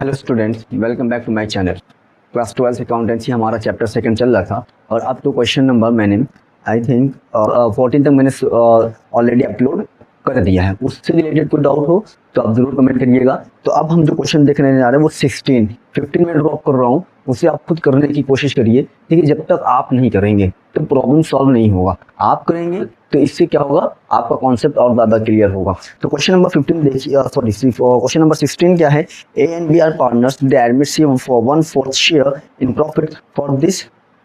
Hello students, welcome back to my channel. Class 12 accountancy हमारा chapter second चल रहा था और अब तो क्वेश्चन नंबर मैंने आई थिंक 14 तक मैंने ऑलरेडी अपलोड कर दिया है। उससे रिलेटेड कोई डाउट हो तो आप ज़रूर कमेंट करिएगा। तो अब हम जो क्वेश्चन देखने जा रहे हैं वो 15 में ड्रॉप कर रहा हूँ, उसे आप खुद करने की कोशिश करिए। ठीक है, जब तक आप नहीं करेंगे तो प्रॉब्लम सॉल्व नहीं होगा। आप करेंगे तो इससे क्या होगा, आपका कॉन्सेप्ट और ज़्यादा क्लियर होगा। तो क्वेश्चन नंबर 15 देखिए, क्वेश्चन नंबर 16 क्या है। A and B are partners, they admit for 1/4 share in profit.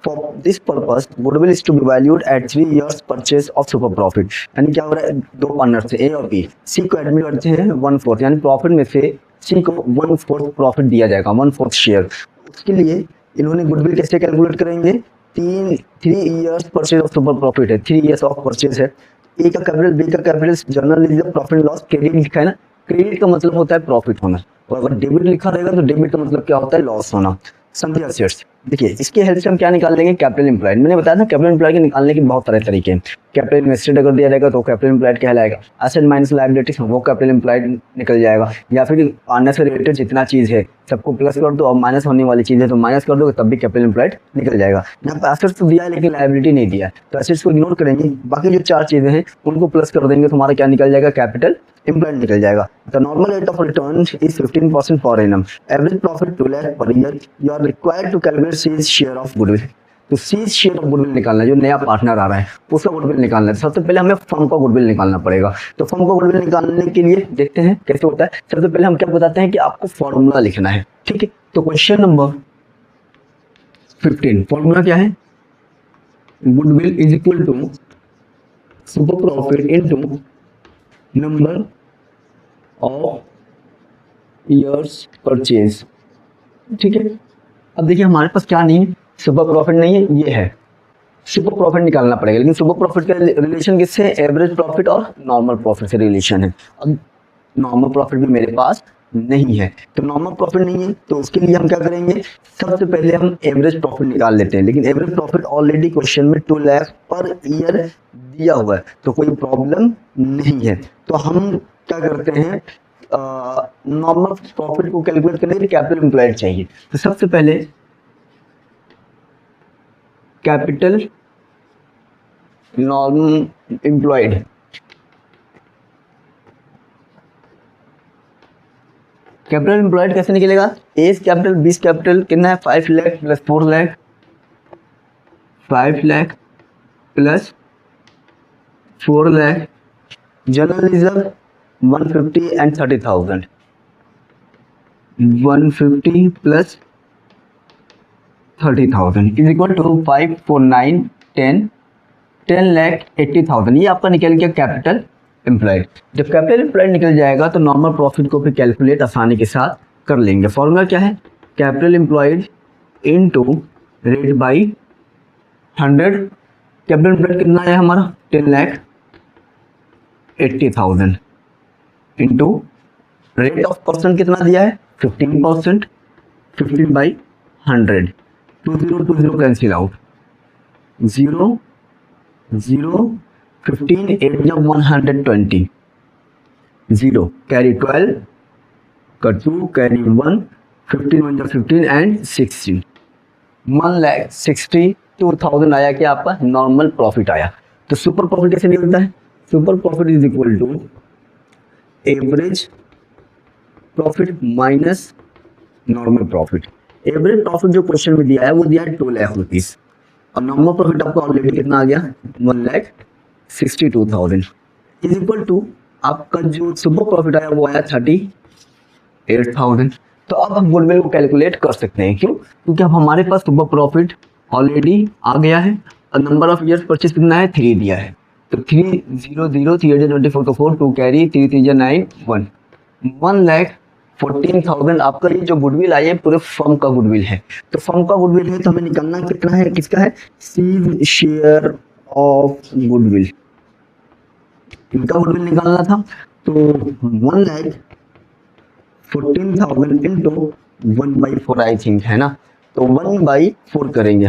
For this purpose, goodwill is to be valued at 3 years purchase of super profit। यानी क्या हो रहा है, दो पार्टनर थे ए और बी, सी को एडमिट करते हैं 1/4, यानी प्रॉफिट में से सी को 1/4 प्रॉफिट दिया जाएगा, 1/4 शेयर। उसके लिए इन्होंने गुडविल कैसे कैलकुलेट करेंगे, 3 years purchase of super profit है, 3 इयर्स ऑफ परचेज है। ए का कैपिटल, बी का capital, journal profit loss, credit लिखा है ना, क्रेडिट का मतलब होता है प्रॉफिट होना, और अगर डेबिट लिखा रहेगा तो डेबिट का मतलब क्या होता है, लॉस होना। समझिए असेट्स, देखिए इसके हेल्प से हम क्या निकाल लेंगे, कैपिटल एम्प्लॉयड। मैंने बताया था कैपिटल एम्प्लॉयड के निकालने के बहुत सारे तरीके हैं। कैपिटल इन्वेस्टेड अगर दिया जाएगा तो कैपिटल एम्प्लॉयड कहलाएगा। एसेट माइनस लायबिलिटी वो कैपिटल एम्प्लॉयड निकल जाएगा। या फिर पार्टनर से रिलेटेड जितना चीज़ है सबको प्लस कर दो और माइनस होने वाली चीज़ है तो माइनस कर दो, तब भी कैपिटल एम्प्लॉयड निकल जाएगा। यहाँ पर एसेट्स तो दिया है लेकिन लायबिलिटी नहीं दिया है, तो एसेट्स को इग्नोर करेंगे। बाकी जो 4 चीज़ें हैं उनको प्लस कर देंगे तो हमारा क्या निकल जाएगा, कैपिटल एम्प्लॉयड निकल जाएगा। The normal rate of return is 15% for annum. Average profit 2 lakh per year. You are required to calculate C's share of goodwill. तो सीज शेयर ऑफ गुडविल निकालना है, जो नया पार्टनर आ रहा है उसका गुडविल निकालना है। सबसे पहले हमें फर्म का गुडविल निकालना पड़ेगा। तो फर्म का गुडविल निकालने के लिए देखते हैं कैसे होता है। सबसे पहले हम क्या बताते हैं कि आपको फॉर्मूला लिखना है। ठीक है, तो क्वेश्चन नंबर 15 फॉर्मूला क्या है, goodwill is equal to super profit into number of years purchase. ठीक है, अब देखिए हमारे पास क्या नहीं है, सुपर प्रॉफिट नहीं है, ये है सुपर प्रॉफिट निकालना पड़ेगा। लेकिन सुपर प्रॉफिट का रिलेशन किससे है, एवरेज प्रॉफिट और नॉर्मल प्रॉफिट से रिलेशन है। अब नॉर्मल प्रॉफिट भी मेरे पास नहीं है, तो नॉर्मल प्रॉफिट नहीं है तो उसके लिए हम क्या करेंगे, सबसे पहले हम एवरेज प्रॉफिट निकाल लेते हैं। लेकिन एवरेज प्रॉफिट ऑलरेडी क्वेश्चन में 2 लाख पर ईयर दिया हुआ है तो कोई प्रॉब्लम नहीं है। तो हम क्या करते हैं, नॉर्मल प्रॉफिट को कैलकुलेट करने के लिए कैपिटल एम्प्लॉयड चाहिए। तो सबसे पहले capital normal employed, capital employed कैसे निकलेगा, एज कैपिटल, बीस कैपिटल कितना है, 5 lakh plus 4 lakh, 5 lakh plus 4 lakh, general reserve 150 and 30,000, 150 plus 30,000 is equal to 5 4 9 10 lakh 80,000। ये आपका निकल गया कैपिटल एम्प्लॉयड। जब कैपिटल एम्प्लॉयड निकल जाएगा तो नॉर्मल प्रॉफिट को भी कैलकुलेट आसानी के साथ कर लेंगे। फॉर्मूला क्या है, capital employed into rate by 100। Capital employed कितना है हमारा, 10 lakh 80,000 into rate of percent कितना दिया है, 15%, 15 बाई 100, 20 कैंसिल आउट, 0 0 15 8 जब 120, 0 कैरी 12 का 2 कैरी 1, 15 1 जब 15 एंड 16, 1,62,000 आया कि आपका नॉर्मल प्रॉफिट आया। तो सुपर प्रॉफिट कैसे निकलता है, super profit is equal to average profit minus normal profit. Average profit जो क्वेश्चन में दिया है वो दिया है 2 लाख रुपीज और नॉर्मल प्रॉफिट आपका ऑलरेडी कितना आ गया, 1,62,000 इज इक्वल टू आपका जो सुपर प्रॉफिट आया वो आया 38,000। तो अब हम गुडविल को कैलकुलेट कर सकते हैं, क्यों, क्योंकि अब हमारे पास सुपर प्रॉफिट ऑलरेडी आ गया है और नंबर ऑफ ईयर्स परचेज कितना है, 3 दिया है। तो 3 0 0 3 24 तो 4 2 कैरी 3 3 9 1, 1,14,000 आपका ये जो गुडविल आई है पूरे फर्म का गुडविल है। तो फर्म का गुडविल है तो हमें निकालना कितना है, किसका है, सीज शेयर ऑफ गुडविल, इनका गुडविल निकालना था। तो 1,14,000 इंटू 1/4 आई थिंक है ना, तो 1/4 करेंगे।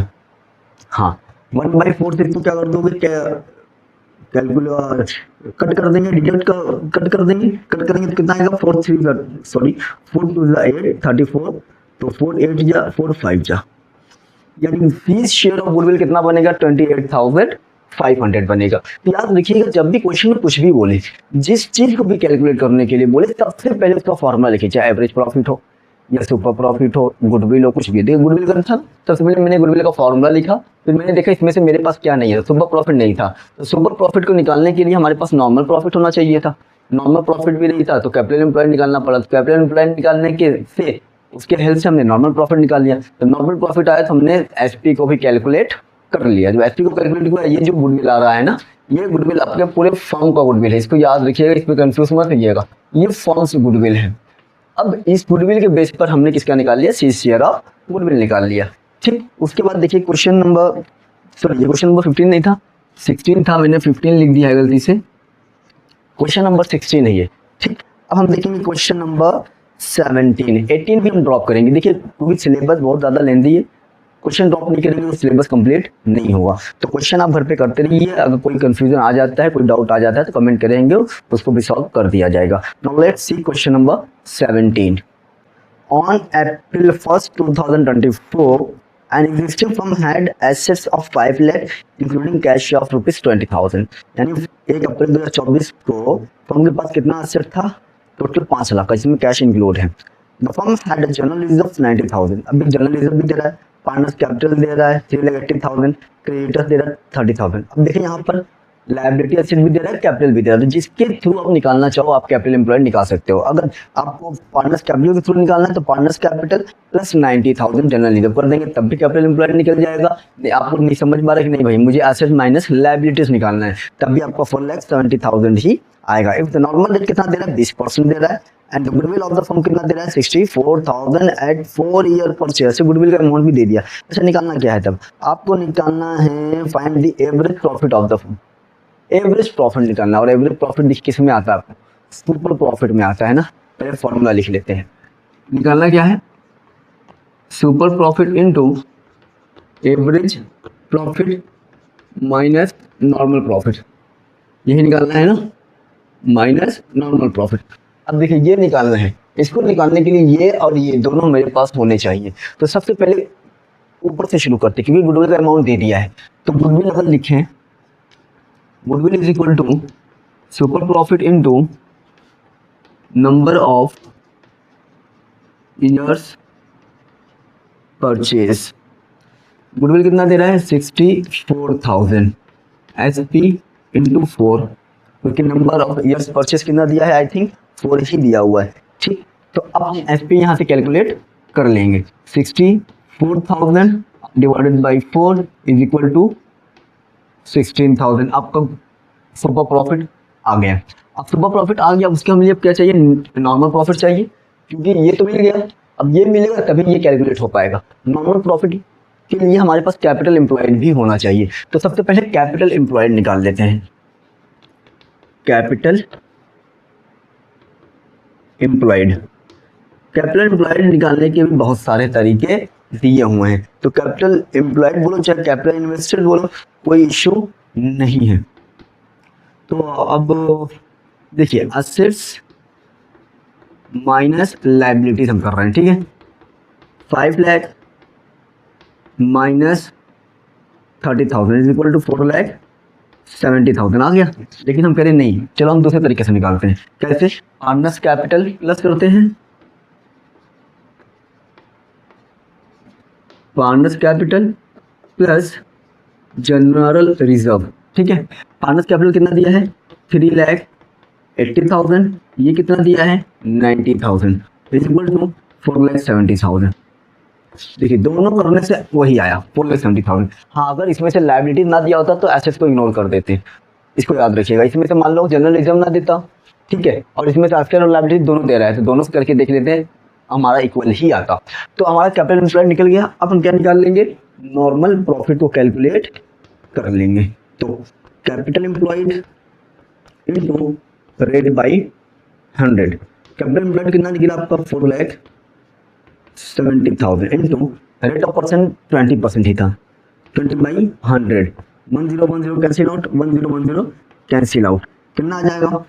हाँ 1/4 से तो क्या कर दोगे, क्या कैलकुलेट कट कर देंगे, डिडक्ट का कट कर देंगे, कट करेंगे तो कितना आएगा, 4 2 8 34, तो 4 8 जा 4 5 जा, यानी फीस शेयर ऑफ गुडविल कितना बनेगा, 28,500 बनेगा। तो याद रखिएगा जब भी क्वेश्चन में कुछ भी बोले, जिस चीज को भी कैलकुलेट करने के लिए बोले, सबसे पहले उसका फॉर्मूला लिखिए, चाहे एवरेज प्रॉफिट हो या सुपर प्रॉफिट हो, गुडविल हो, कुछ भी। देखिए गुडविल का था, सबसे पहले मैंने गुडविल का फॉर्मूला लिखा, फिर मैंने देखा इसमें से मेरे पास क्या नहीं है, सुपर प्रॉफिट नहीं था, तो सुपर प्रॉफिट को निकालने के लिए हमारे पास नॉर्मल प्रॉफिट होना चाहिए था, नॉर्मल प्रॉफिट भी नहीं था, तो कैपिटल एम्प्लॉयड निकालना पड़ा, कैपिटल एम्प्लॉयड निकालने के से उसके हेल्प से हमने नॉर्मल प्रॉफिट निकाल लिया, तो नॉर्मल प्रॉफिट आया तो हमने एसपी को भी कैलकुलेट कर लिया। जो एसपी को कैलकुलेट हुआ, ये जो गुडविल आ रहा है ना, ये गुडविल आपके पूरे फर्म का गुडविल है, इसको याद रखिएगा, इस पर कंफ्यूज मत रहिएगा, ये फर्म से गुडविल है। अब इस गुडविल के बेस पर हमने किसका निकाल लिया, सी शेयर ऑफ गुडविल निकाल लिया। ठीक, उसके बाद देखिए क्वेश्चन नंबर, सॉरी ये क्वेश्चन नंबर 15 नहीं था, 16 था, मैंने 15 लिख दिया है गलती से, क्वेश्चन नंबर 16 है ये। ठीक, अब हम देखेंगे क्वेश्चन नंबर 17, 18 भी हम ड्रॉप करेंगे। देखिए क्योंकि सिलेबस बहुत ज़्यादा लेंदी है, क्वेश्चन ड्रॉप नहीं करेंगे तो सिलेबस कंप्लीट नहीं होगा। तो क्वेश्चन आप घर पे करते रहिए, अगर कोई कंफ्यूजन आ जाता है, कोई डाउट आ जाता है तो कमेंट करेंगे, उसको भी सॉल्व कर दिया जाएगा। Now let's see question number 17। On April 1st 2024 an existing firm had assets of 5 lakh including cash of ₹20,000, यानी 1 अप्रैल 2024 को फर्म के पास कितना एसेट था, टोटल 5 लाख का, जिसमें कैश इंक्लूड है। The firm had a general reserve of 90,000, अभी जनरल रिजर्व भी दे रहा है, पार्टनर्स कैपिटल दे रहा है 3,80,000, क्रेडिटर्स दे रहा है 30,000। अब देखिए यहाँ पर लायबिलिटी एसेट भी दे रहा है, कैपिटल भी दे रहा है, तो जिसके थ्रू आप निकालना चाहो आप कैपिटल एम्प्लॉयड निकाल सकते हो। अगर आपको पार्टनर्स कैपिटल के थ्रू निकालना है तो partners capital plus 90,000 general reserve कर देंगे, तब भी कैपिटल एम्प्लॉयड निकल जाएगा। आपको नहीं समझ पा रहा कि नहीं भाई मुझे एसेट माइनस लायबिलिटीज निकालना है, तब भी आपका 4,70,000 ही आएगा। इफ द नॉर्मल रेट कितना दे रहा है, 20% दे रहा है, and the goodwill of the firm कितना दे रहा है, 64,000 एट 4 ईयर पर शेयर से गुडविल का अमाउंट भी दे दिया। अच्छा निकालना क्या है, तब आपको निकालना है find the average profit of the firm, average profit निकालना, और एवरेज प्रॉफिट किस में आता है, आपको सुपर प्रॉफिट में आता है ना। पहले फॉर्मूला लिख लेते हैं, निकालना क्या है, super profit into average profit minus normal profit, यही निकालना है ना, माइनस नॉर्मल प्रॉफिट। अब देखिए ये निकालना है, इसको निकालने के लिए ये और ये दोनों मेरे पास होने चाहिए। तो सबसे पहले ऊपर से शुरू करते हैं, क्योंकि गुडविल का अमाउंट दे दिया है, तो गुडविल अगर लिखें, goodwill is equal to super profit into number of years purchase. Goodwill कितना दे रहा है, 64,000, एसपी इंटू 4, क्योंकि नंबर ऑफ ईयर्स परचेज कितना दिया है, आई थिंक 4 ही दिया हुआ है। ठीक, तो अब हम एसपी यहाँ से कैलकुलेट कर लेंगे, 64,000 divided by 4 is equal to 16,000। आपका सुपर प्रॉफिट आ गया। अब सुपर प्रॉफिट आ गया, उसके हम लिए क्या चाहिए, नॉर्मल प्रॉफिट चाहिए, क्योंकि ये तो मिल गया, अब ये मिलेगा तभी ये कैलकुलेट हो पाएगा। नॉर्मल प्रॉफिट के लिए हमारे पास कैपिटल एम्प्लॉयड भी होना चाहिए, तो सबसे पहले कैपिटल एम्प्लॉयड निकाल लेते हैं। कैपिटल एम्प्लॉयड, कैपिटल एम्प्लॉयड निकालने के भी बहुत सारे तरीके दिए हुए हैं, तो कैपिटल एम्प्लॉयड बोलो चाहे कैपिटल इन्वेस्टेड बोलो, कोई इशू नहीं है। तो अब देखिए असेट्स माइनस लायबिलिटीज हम कर रहे हैं, ठीक है, 5 lakh minus 30,000 is equal to 4,70,000 आ गया। लेकिन हम कह रहे नहीं, चलो हम दूसरे तरीके से निकालते हैं। कैसे, पार्टनर्स कैपिटल प्लस करते हैं, partners capital plus general reserve, ठीक है। पार्टनर्स कैपिटल कितना दिया है, 3,80,000, ये कितना दिया है 90,000 इज इक्वल टू 4,70,000। देखिए दोनों करने से वही आया 4,70,000। हाँ, अगर इसमें से लायबिलिटी ना दिया होता तो एसेट्स को इग्नोर कर देते, इसको याद रखिएगा। इसमें से मान लो जनरल रिजर्व ना देता, ठीक है, और इसमें से एसेट और लायबिलिटी दोनों दे रहा है, तो दोनों से करके देख लेते हैं, हमारा इक्वल ही आता। तो हमारा कैपिटल एम्प्लॉयड निकल गया। अब हम क्या निकाल लेंगे, नॉर्मल प्रॉफिट को कैलकुलेट कर लेंगे। तो capital employed into rate by 100, capital employed कितना निकला आपका 4,70,000 इनटू रेट ऑफ परसेंट 20% ही था, 20/100, 1010 कैंसिल आउट, 1010 कैंसिल आउट, कितना आ जाएगा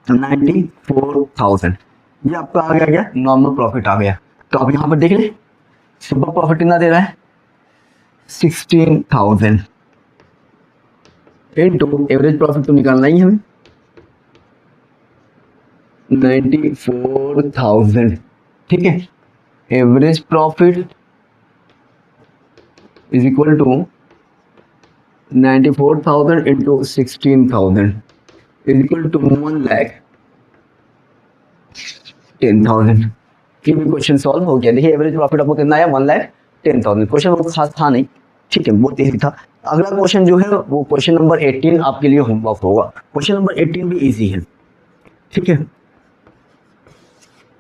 94,000। ये आपका आ गया क्या, नॉर्मल प्रॉफिट आ गया। तो आप यहाँ पर देख लें सुपर प्रॉफिट कितना दे रहा है 16,000 इनटू एवरेज प्रॉफिट तो निकालना ही है हमें 94,000, ठीक है। Average profit is equal to 94,000 into 16,000 is equal to 1,10,000। ये भी क्वेश्चन सॉल्व हो गया। देखिए एवरेज प्रॉफिट आपको कितना आया 1,10,000। क्वेश्चन बहुत खास था नहीं, ठीक है, बहुत इजी था। अगला क्वेश्चन जो है वो क्वेश्चन नंबर 18 आपके लिए होमवर्क होगा। क्वेश्चन नंबर 18 भी इजी है, ठीक है।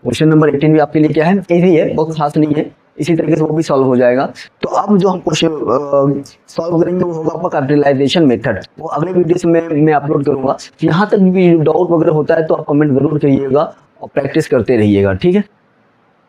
क्वेश्चन नंबर 18 भी आपके लिए क्या है, इजी है, बहुत खास नहीं है। इसी तरीके से वो भी सॉल्व हो जाएगा। तो अब जो हम क्वेश्चन सॉल्व करेंगे वो होगा आपका कैपिटलाइजेशन मेथड, वो अगले वीडियो में मैं अपलोड करूंगा। यहाँ तक भी डाउट वगैरह होता है तो आप कमेंट जरूर करिएगा और प्रैक्टिस करते रहिएगा, ठीक है।